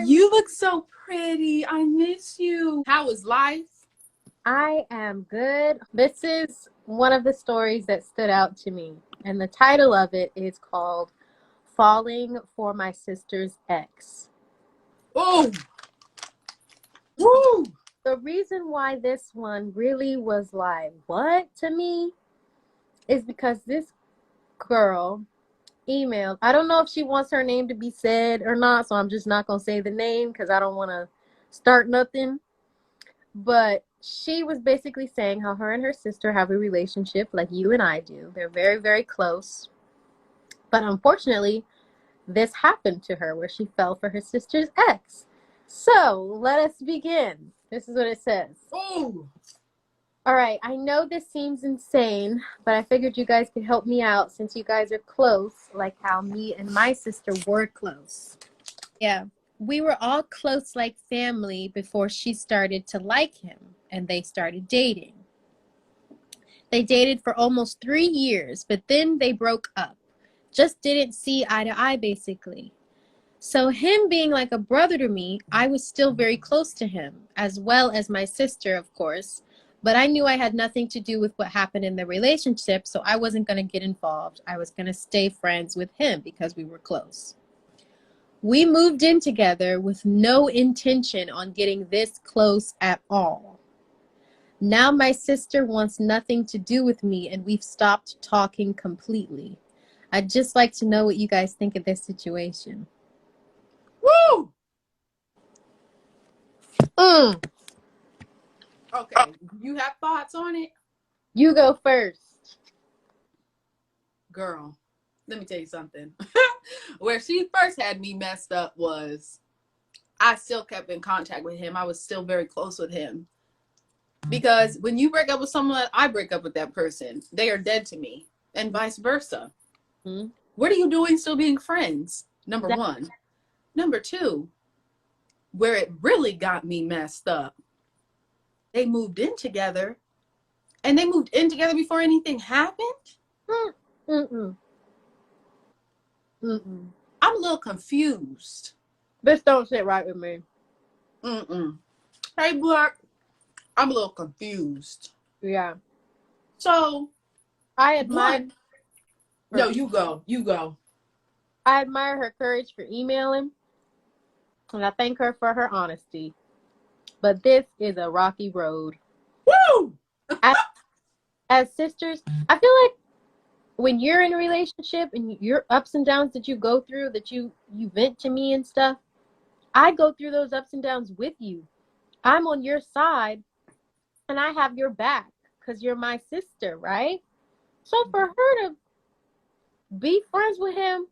You look so pretty. I miss you. How is life? I am good. This is one of the stories that stood out to me, and the title of it is called Falling for My Sister's Ex. Oh, woo! The reason why this one really was like, what to me, is because this girl emailed. I don't know if she wants her name to be said or not, so I'm just not going to say the name because I don't want to start nothing. But she was basically saying how her and her sister have a relationship like you and I do. They're very, very close. But unfortunately, this happened to her where she fell for her sister's ex. So let us begin. This is what it says. Oh, All right, I know this seems insane, but I figured you guys could help me out since you guys are close, like how me and my sister were close. Yeah. We were all close like family before she started to like him and they started dating. They dated for almost 3 years, but then they broke up. Just didn't see eye to eye, basically. So him being like a brother to me, I was still very close to him, as well as my sister, of course. But I knew I had nothing to do with what happened in the relationship, so I wasn't going to get involved. I was going to stay friends with him because we were close. We moved in together with no intention on getting this close at all. Now my sister wants nothing to do with me and we've stopped talking completely. I'd just like to know what you guys think of this situation. woo! Mm, Okay, you have thoughts on it? you go first. Girl, let me tell you something. Where she first had me messed up was I still kept in contact with him. I was still very close with him. Because when you break up with someone, I break up with that person. They are dead to me, and vice versa. Mm, What are you doing still being friends? Number that, one. Number two, where it really got me messed up, they moved in together, and they moved in together before anything happened. mm, mm-mm, mm-mm. I'm a little confused. This don't sit right with me. Mm-mm. Hey, Black, I'm a little confused. Yeah. So, I admire one, her. no, you go. You go. I admire her courage for emailing, and I thank her for her honesty. But this is a rocky road. Woo! As sisters, I feel like when you're in a relationship and your ups and downs that you go through, that you vent to me and stuff, I go through those ups and downs with you. I'm on your side and I have your back because you're my sister, right? So for her to be friends with him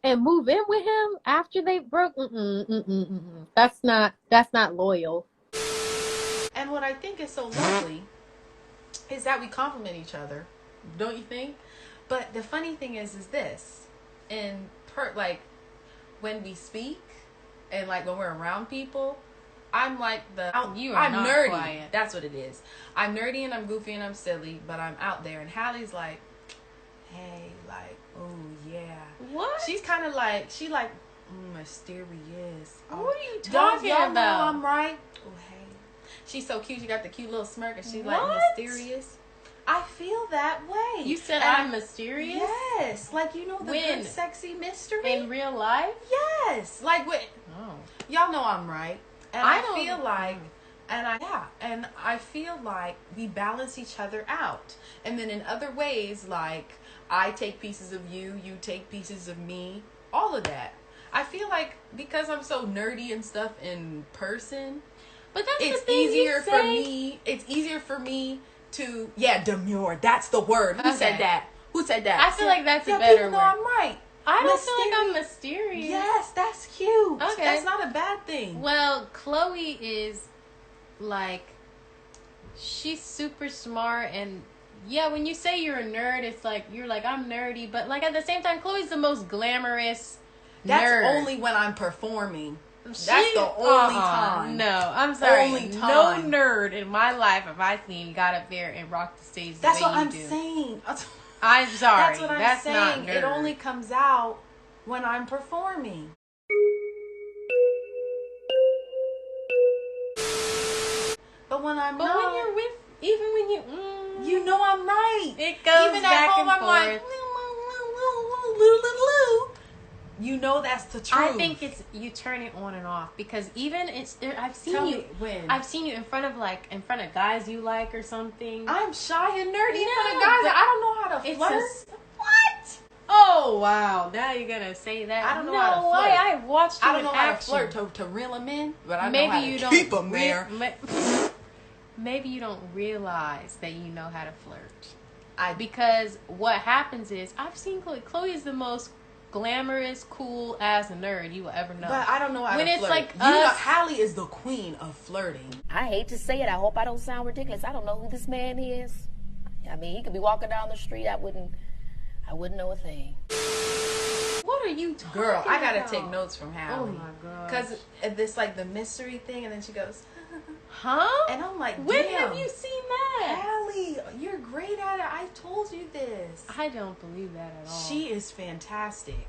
and move in with him after they broke, that's not loyal. And what I think is so lovely is that we compliment each other, don't you think? But the funny thing is this, in like when we speak and like when we're around people, I'm like I'm not nerdy. quiet. That's what it is. I'm nerdy and I'm goofy and I'm silly, but I'm out there. And Hallie's like, hey, like, oh yeah. What? She's kind of like mysterious. What are you Don't talking y'all know about? I'm right? Oh hey. She's so cute. She got the cute little smirk and she's like What? mysterious. I feel that way. You said And I'm mysterious? Yes. Like, you know the When? good sexy mystery? In real life? Yes. Like, Oh. y'all know I'm right. And I I don't- feel like, and I feel like we balance each other out. And then in other ways, like, I take pieces of you, you take pieces of me, all of that. I feel like because I'm so nerdy and stuff in person, But that's it's the thing easier you for say. me. It's easier for me to demure. That's the word. Who Okay. said that? Who said that? I feel like that's a yeah, better people know word. I'm right. I don't feel like I'm mysterious. Yes, that's cute. Okay. That's not a bad thing. Well, Chloe is like, she's super smart, and yeah, when you say you're a nerd, it's like you're like, I'm nerdy, but like at the same time, Chloe's the most glamorous That's nerd. only when I'm performing. That's the only time. No, I'm sorry. Only No time. nerd in my life have I seen got up there and rocked the stage the That's way what you I'm do. saying. I'm sorry. That's what I'm Not saying. nerd. It only comes out when I'm performing. when I'm But not. when you're with, even when you, You know I'm right. it goes Even back at home, and I'm forth. like, loo. You know that's the truth. I think it's you turn it on and off because even it's there. I've seen Tell you. me when. I've seen you in front of guys you like or something. I'm shy and nerdy in No, front of guys but that I don't know how to it's flirt. what? Oh wow! Now you're gonna say that? I don't know how to flirt. I watched you I don't know in how to action. flirt to reel them in, but I Maybe know how you to don't keep them there. Maybe you don't realize that you know how to flirt. Because what happens is I've seen Chloe. Chloe is the most glamorous, cool ass nerd you will ever know. But I don't know how when to it's flirt. like You know, us, Halle is the queen of flirting. I hate to say it. I hope I don't sound ridiculous. I don't know who this man is. I mean, he could be walking down the street. I wouldn't know a thing. what are you talking Girl, I gotta about? take notes from Halle. Oh my god. Because it's like the mystery thing, and then she goes, huh? and I'm like, When damn, have you seen that? Halle, you're great at it. I told you this. I don't believe that at all. She is fantastic.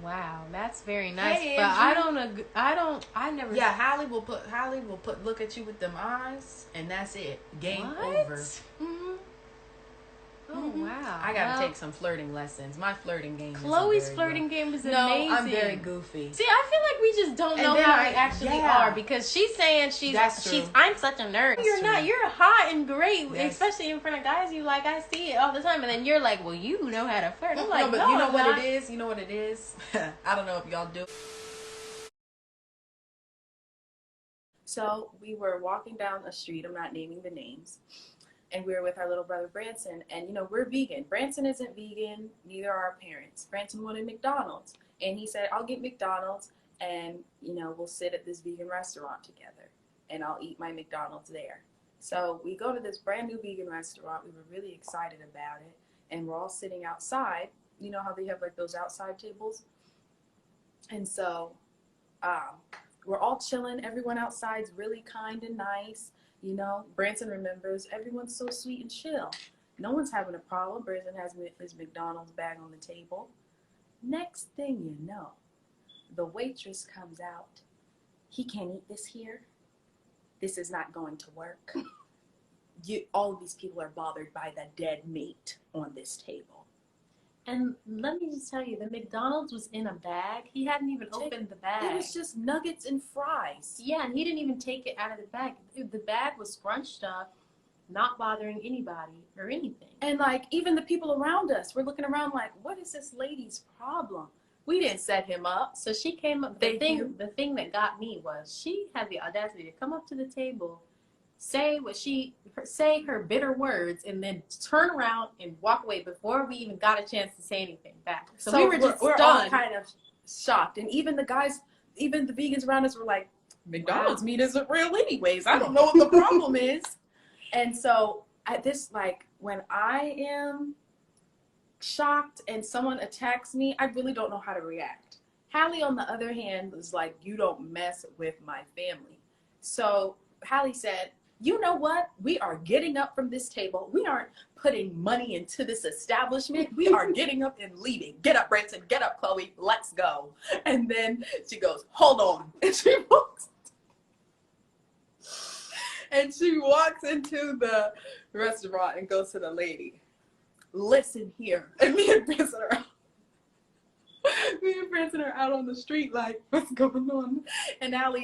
Wow, that's very nice. Hey, but Andrew. I never. Yeah, Halle will look at you with them eyes, and that's it. Game What? over. Mm-hmm. Oh wow. I gotta take some flirting lessons. My flirting game. Chloe's isn't very flirting game is well. amazing. No, I'm very goofy. See, I feel like we just don't And know then how we actually yeah. are because she's saying That's true. I'm such a nerd. That's You're true. not. You're hot and great, Yes. especially in front of guys you like. I see it all the time, and then you're like, "Well, you know how to flirt." I'm like, no, but "No, you know I'm what not." it is? You know what it is? I don't know if y'all do. So we were walking down a street, I'm not naming the names, and we were with our little brother Branson, and you know, we're vegan. Branson isn't vegan, neither are our parents. Branson wanted McDonald's, and he said, I'll get McDonald's, and you know, we'll sit at this vegan restaurant together, and I'll eat my McDonald's there. So we go to this brand new vegan restaurant, we were really excited about it, and we're all sitting outside. You know how they have like those outside tables? And so, we're all chilling. Everyone outside's really kind and nice. You know, Branson remembers everyone's so sweet and chill. No one's having a problem. Branson has his McDonald's bag on the table. Next thing you know, the waitress comes out. He can't eat this here. This is not going to work. All of these people are bothered by the dead meat on this table. And let me just tell you, the McDonald's was in a bag. He hadn't even opened the bag. It was just nuggets and fries. Yeah, and he didn't even take it out of the bag. The bag was scrunched up, not bothering anybody or anything. And like, even the people around us, we're looking around like, what is this lady's problem? We didn't set him up. So she came up. The thing that got me was she had the audacity to come up to the table, say her bitter words, and then turn around and walk away before we even got a chance to say anything back. So we were just we're stunned. all kind of shocked. And even the vegans around us were like, McDonald's meat isn't real anyways. I don't know what the problem is. And so at this, like, when I am shocked and someone attacks me, I really don't know how to react. Halle, on the other hand, was like, you don't mess with my family. So Halle said, you know what? We are getting up from this table. We aren't putting money into this establishment. We are getting up and leaving. Get up, Branson. Get up, Chloe. Let's go. And then she goes, hold on. And she walks into the restaurant and goes to the lady. Listen here. And me and Branson are out on the street like, what's going on? And Halle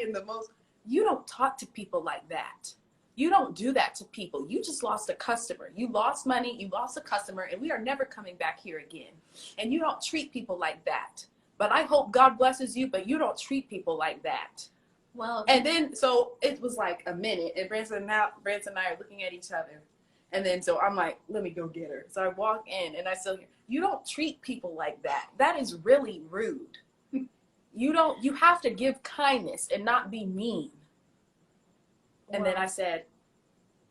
you don't talk to people like that. You don't do that to people. You just lost a customer. You lost money, you lost a customer, and we are never coming back here again. And you don't treat people like that. But I hope God blesses you, but you don't treat people like that. Well, And then, so it was like a minute, and Branson and I are looking at each other. And then, so I'm like, let me go get her. So I walk in, and I still hear, you don't treat people like that. That is really rude. You have to give kindness and not be mean. And then I said,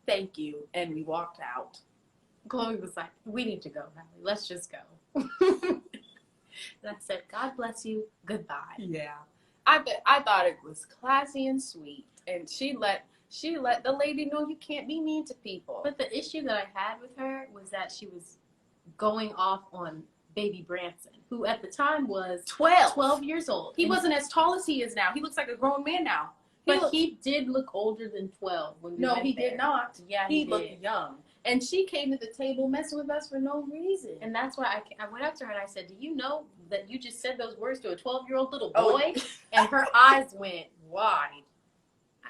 thank you. And we walked out. Chloe was like, we need to go, Halle. Let's just go. And I said, God bless you. Goodbye. Yeah. I thought it was classy and sweet. And she let the lady know you can't be mean to people. But the issue that I had with her was that she was going off on baby Branson, who at the time was 12 years old. He wasn't as tall as he is now. He looks like a grown man now. But he did look older than 12 when we No, went he there. did not. Yeah, he he looked did. young. And she came to the table messing with us for no reason. And that's why I went up to her and I said, do you know that you just said those words to a 12-year-old little Oh. boy? And her eyes went wide.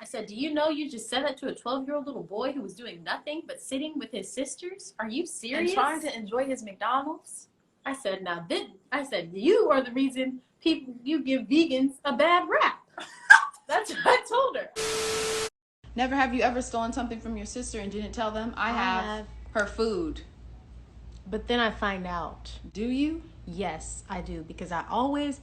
I said, do you know you just said that to a 12-year-old little boy who was doing nothing but sitting with his sisters? Are you serious? And trying to enjoy his McDonald's? I said, you are the reason you give vegans a bad rap. That's what I told her. Never have you ever stolen something from your sister and didn't tell them? I have her food. But then I find out. Do you? Yes, I do, because I always.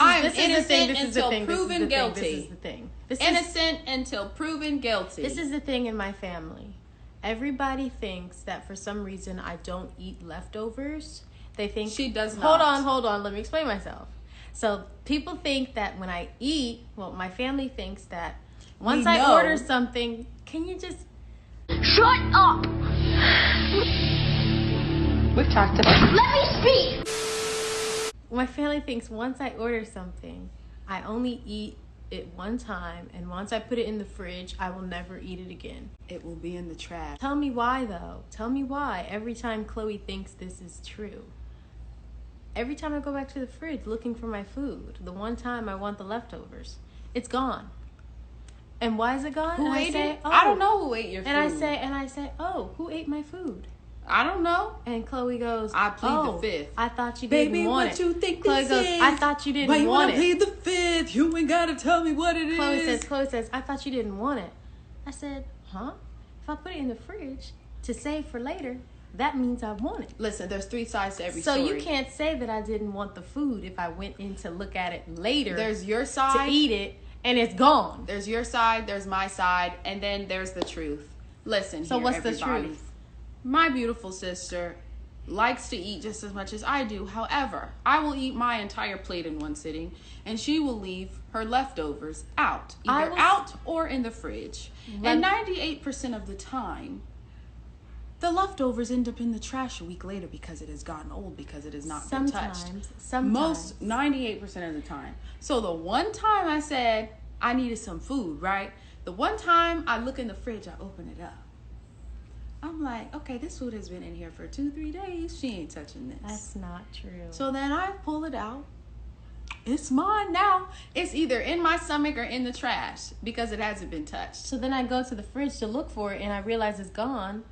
I'm innocent until proven guilty. This is the thing. Innocent until proven guilty. This is the thing in my family. Everybody thinks that for some reason I don't eat leftovers. They think she does not. Hold on. Let me explain myself. So people think that when I eat, well, my family thinks that once I order something, can you just shut up? We've talked about. Let me speak. My family thinks once I order something, I only eat it one time, and once I put it in the fridge, I will never eat it again. It will be in the trash. Tell me why, though. Tell me why. Every time Chloe thinks this is true. Every time I go back to the fridge looking for my food, the one time I want the leftovers, it's gone. And why is it gone? Who and ate it? Oh. I don't know who ate your food. And I say, oh, who ate my food? I don't know. And Chloe goes, I plead the fifth. I thought you didn't want it. Baby, what you think Chloe this goes, is? I thought you didn't Why you want wanna it. plead the fifth? You ain't gotta tell me what it is. Chloe says, I thought you didn't want it. I said, huh? If I put it in the fridge to save for later, that means I want it. Listen, there's three sides to every story. So you can't say that I didn't want the food if I went in to look at it later. There's your side. To eat it, and it's gone. There's your side, there's my side, and then there's the truth. Listen, so here, what's everybody. the truth? My beautiful sister likes to eat just as much as I do. However, I will eat my entire plate in one sitting, and she will leave her leftovers out, either out or in the fridge. And 98% of the time, the leftovers end up in the trash a week later because it has gotten old, because it has not been touched. Sometimes. 98% of the time. So the one time I said I needed some food, right? The one time I look in the fridge, I open it up. I'm like, okay, this food has been in here for 2-3 days. She ain't touching this. That's not true. So then I pull it out. It's mine now. It's either in my stomach or in the trash because it hasn't been touched. So then I go to the fridge to look for it, and I realize it's gone.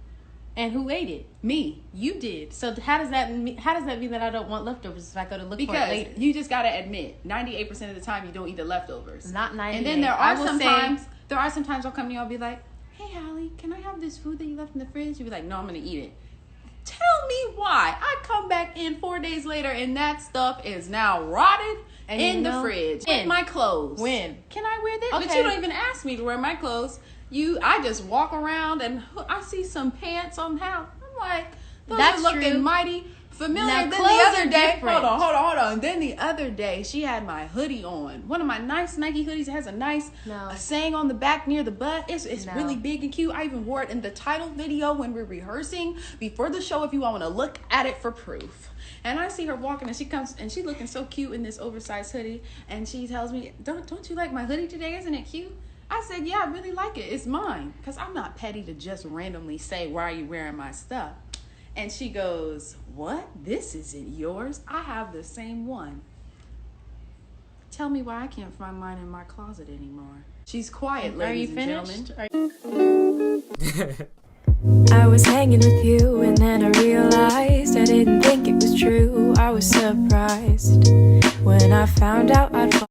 And who ate it? Me. You did. So how does that mean that I don't want leftovers if I go to look for it later? Because you just gotta admit, 98% of the time you don't eat the leftovers. Not 98. And then there are some times I'll come to you, I'll be like, hey Halle, can I have this food that you left in the fridge? You'll be like, no, I'm gonna eat it. Tell me why. I come back in 4 days later and that stuff is now rotted in the fridge. With my clothes. When? Can I wear this? Okay. But you don't even ask me to wear my clothes. I just walk around and I see some pants on the house. I'm like, those are looking mighty familiar. Now, then the other day, hold on. Then the other day, she had my hoodie on. One of my nice Nike hoodies. It has a saying on the back near the butt. It's really big and cute. I even wore it in the title video when we're rehearsing before the show if you want to look at it for proof. And I see her walking and she comes and she's looking so cute in this oversized hoodie. And she tells me, don't you like my hoodie today? Isn't it cute? I said, yeah, I really like it. It's mine. Because I'm not petty to just randomly say, why are you wearing my stuff? And she goes, what? This isn't yours. I have the same one. Tell me why I can't find mine in my closet anymore. She's quiet, ladies and gentlemen. I was hanging with you and then I realized I didn't think it was true. I was surprised when I found out I'd